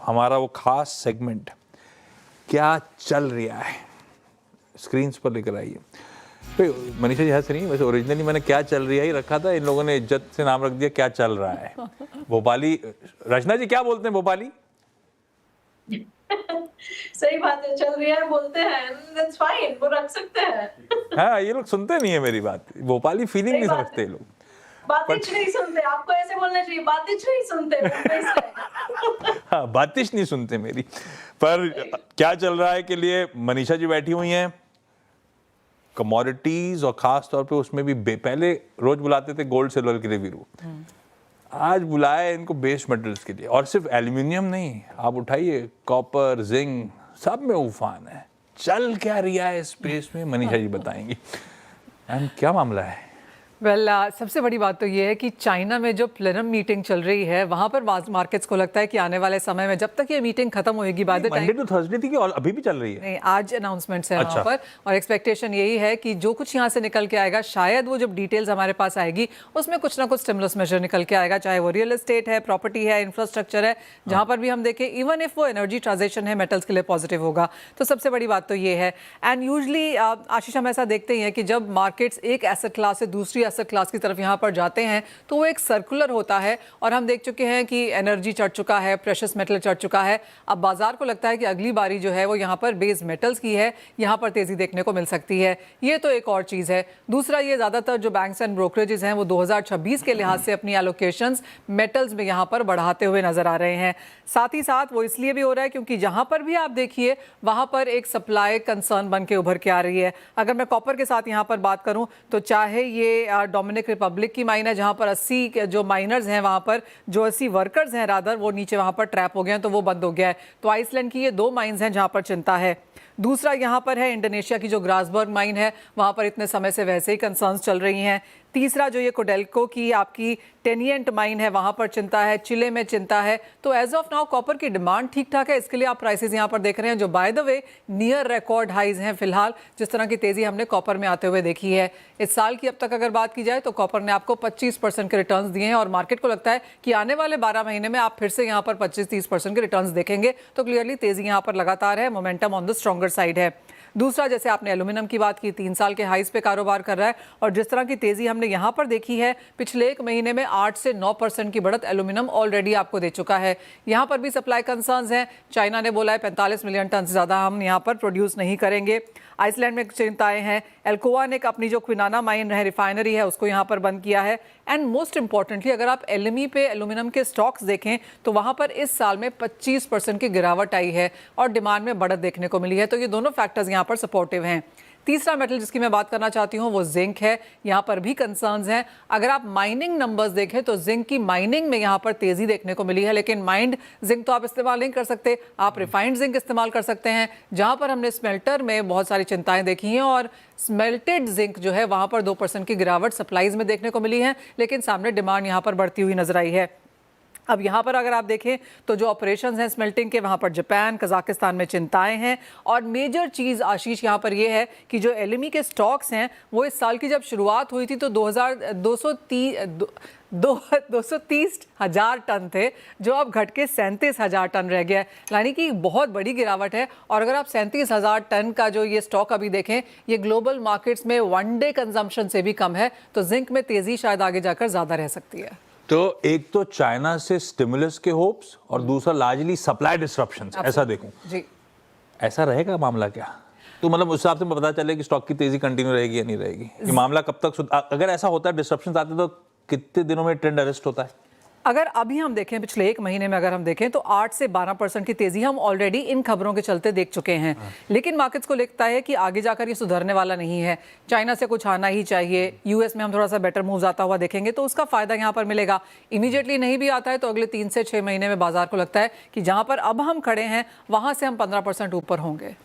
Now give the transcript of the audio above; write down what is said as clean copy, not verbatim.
हमारा वो खास सेगमेंट क्या चल रहा है, स्क्रीन पर लेकर आइए। तो मनीषा जी हंस रही हैं, वैसे ओरिजिनली मैंने क्या चल रही है ही रखा था, इन लोगों ने इज्जत से नाम रख दिया क्या चल रहा है। भोपाली, रचना जी क्या बोलते हैं भोपाली? सही बात है, चल रही है बोलते हैं, दैट्स फाइन, वो रख सकते हैं। हाँ, ये लोग सुनते नहीं है मेरी बात, भोपाली फीलिंग नहीं समझते ये लोग। बातिश नहीं सुनते, आपको ऐसे बोलना चाहिए, बातिश नहीं सुनते मुंबई से। हाँ, बातिश नहीं सुनते मेरी। पर क्या चल रहा है के लिए मनीषा जी बैठी हुई हैं। कमोडिटीज और खास तौर पे उसमें भी पहले रोज बुलाते थे गोल्ड सिल्वर के लिए वीरू, आज बुलाया इनको बेस मेटल्स के लिए। और सिर्फ एल्यूमिनियम नहीं, आप उठाइए कॉपर, जिंक, सब में उफान है। चल क्या रहा है स्पेस में, मनीषा जी बताएंगी। एंड क्या मामला है? सबसे बड़ी बात तो ये है कि चाइना में जो प्लेनम मीटिंग चल रही है वहां पर मार्केट्स को लगता है कि आने वाले समय में जब तक ये मीटिंग खत्म होगी, बाद मंडे टू थर्सडे थी कि और अभी भी चल रही है? नहीं, आज अनाउंसमेंट्स है वहां पर, और एक्सपेक्टेशन यही है कि जो कुछ यहाँ से निकल के आएगा, शायद वो जब डिटेल्स हमारे पास आएगी उसमें कुछ ना कुछ स्टिमुलस मेजर निकल के आएगा, चाहे वो रियल एस्टेट है, प्रॉपर्टी है, इंफ्रास्ट्रक्चर है, जहां पर भी हम देखें, इवन इफ वो एनर्जी ट्रांजेक्शन है मेटल्स के लिए पॉजिटिव होगा। तो सबसे बड़ी बात तो ये है। एंड यूजली आशीष, हम ऐसा देखते ही हैं कि जब मार्केट्स एक एसेट क्लास से दूसरी एसेट क्लास की तरफ यहाँ पर जाते हैं तो वो एक सर्कुलर होता है, और हम देख चुके हैं कि एनर्जी चढ़ चुका है, प्रेशियस मेटल चढ़ चुका है। अब बाजार को लगता है कि अगली बारी जो है वो यहाँ पर बेस मेटल्स की है, यहाँ पर तेजी देखने को मिल सकती है। ये तो एक और चीज़ है। दूसरा, ये ज़्यादातर जो बैंक्स एंड ब्रोकरेजेस हैं वो 2026 के लिहाज से अपनी एलोकेशंस मेटल्स में यहाँ पर बढ़ाते हुए नजर आ रहे हैं। साथ ही साथ वो इसलिए भी हो रहा है क्योंकि जहाँ पर भी आप देखिए वहाँ पर एक सप्लाई कंसर्न बन के उभर के आ रही है। अगर मैं कॉपर के साथ यहाँ पर बात करूँ तो चाहे ये डोमिनिक रिपब्लिक की माइन है जहां पर 80 जो माइनर्स हैं, वहां पर जो 80 वर्कर्स हैं रादर, वो नीचे वहां पर ट्रैप हो गए हैं, तो वो बंद हो गया है। तो आइसलैंड की ये 2 माइंस हैं जहां पर चिंता है। दूसरा यहाँ पर है इंडोनेशिया की जो ग्रासबर्ग माइन है, वहां पर इतने समय से वैसे ही कंसर्न्स चल रही हैं। तीसरा, जो ये कोडेल्को की आपकी टेनियंट माइन है, वहां पर चिंता है, चिले में चिंता है। तो एज ऑफ नाउ कॉपर की डिमांड ठीक ठाक है, इसके लिए आप प्राइसेस यहाँ पर देख रहे हैं जो by the way near record highs हैं फिलहाल। जिस तरह की तेजी हमने कॉपर में आते हुए देखी है इस साल की, अब तक अगर बात की जाए तो कॉपर ने आपको 25% के रिटर्न्स दिए हैं, और मार्केट को लगता है कि आने वाले 12 महीने में आप फिर से यहाँ पर 25-30% के रिटर्न्स देखेंगे। तो क्लियरली तेजी यहाँ पर लगातार है, momentum on the stronger side है। दूसरा, जैसे आपने एल्यूमिनियम की बात की, 3 साल के हाइज पे कारोबार कर रहा है, और जिस तरह की तेजी हमने यहाँ पर देखी है पिछले 1 महीने में 8 से 9% की बढ़त एल्यूमिनियम ऑलरेडी आपको दे चुका है। यहाँ पर भी सप्लाई कंसर्न्स हैं। चाइना ने बोला है 45 मिलियन टन से ज़्यादा हम यहाँ पर प्रोड्यूस नहीं करेंगे। आइसलैंड में चिंताएं हैं। एल्कोआ ने अपनी जो क्विनाना माइन है, रिफाइनरी है, उसको यहाँ पर बंद किया है। एंड मोस्ट इंपॉर्टेंटली, अगर आप एलएमई पे एल्यूमिनियम के स्टॉक्स देखें तो वहाँ पर इस साल में 25% की गिरावट आई है और डिमांड में बढ़त देखने को मिली है। तो ये दोनों फैक्टर्स यहाँ पर सपोर्टिव हैं। तीसरा मेटल जिसकी मैं बात करना चाहती हूँ वो जिंक है। यहाँ पर भी कंसर्न्स हैं। अगर आप माइनिंग नंबर्स देखें तो जिंक की माइनिंग में यहाँ पर तेजी देखने को मिली है, लेकिन माइंड जिंक तो आप इस्तेमाल नहीं कर सकते, आप रिफाइंड जिंक इस्तेमाल कर सकते हैं। जहाँ पर हमने स्मेल्टर में बहुत सारी चिंताएं देखी हैं, और स्मेल्टेड जिंक जो है वहाँ पर 2% की गिरावट सप्लाईज में देखने को मिली है, लेकिन सामने डिमांड यहाँ पर बढ़ती हुई नजर आई है। अब यहाँ पर अगर आप देखें तो जो ऑपरेशंस हैं स्मेल्टिंग के, वहाँ पर जापान, कजाकिस्तान में चिंताएं हैं। और मेजर चीज़ आशीष यहाँ पर ये है कि जो एलएमई के स्टॉक्स हैं वो इस साल की जब शुरुआत हुई थी तो 230,000 टन थे, जो अब घट के 37,000 टन रह गया है। यानी कि बहुत बड़ी गिरावट है। और अगर आप 37,000 टन का जो ये स्टॉक अभी देखें, ये ग्लोबल मार्केट्स में 1 डे कंजम्पशन से भी कम है। तो जिंक में तेज़ी शायद आगे जाकर ज़्यादा रह सकती है। तो एक तो चाइना से स्टिमुलस के होप्स और दूसरा लार्जली सप्लाई डिसरप्शंस, ऐसा देखूं जी, ऐसा रहेगा मामला क्या? तो मतलब उस हिसाब से पता चले कि स्टॉक की तेजी कंटिन्यू रहेगी या नहीं रहेगी, कि मामला कब तक अगर ऐसा होता है डिसरप्शंस आते तो कितने दिनों में ट्रेंड अरेस्ट होता है? अगर अभी हम देखें पिछले 1 महीने में अगर हम देखें तो 8 से 12% की तेजी हम ऑलरेडी इन खबरों के चलते देख चुके हैं। लेकिन मार्केट्स को लगता है कि आगे जाकर ये सुधरने वाला नहीं है, चाइना से कुछ आना ही चाहिए। यूएस में हम थोड़ा सा बेटर मूव्स आता हुआ देखेंगे तो उसका फायदा यहाँ पर मिलेगा। इमीडिएटली नहीं भी आता है तो अगले 3 से 6 महीने में बाजार को लगता है कि जहाँ पर अब हम खड़े हैं वहाँ से हम 15% ऊपर होंगे।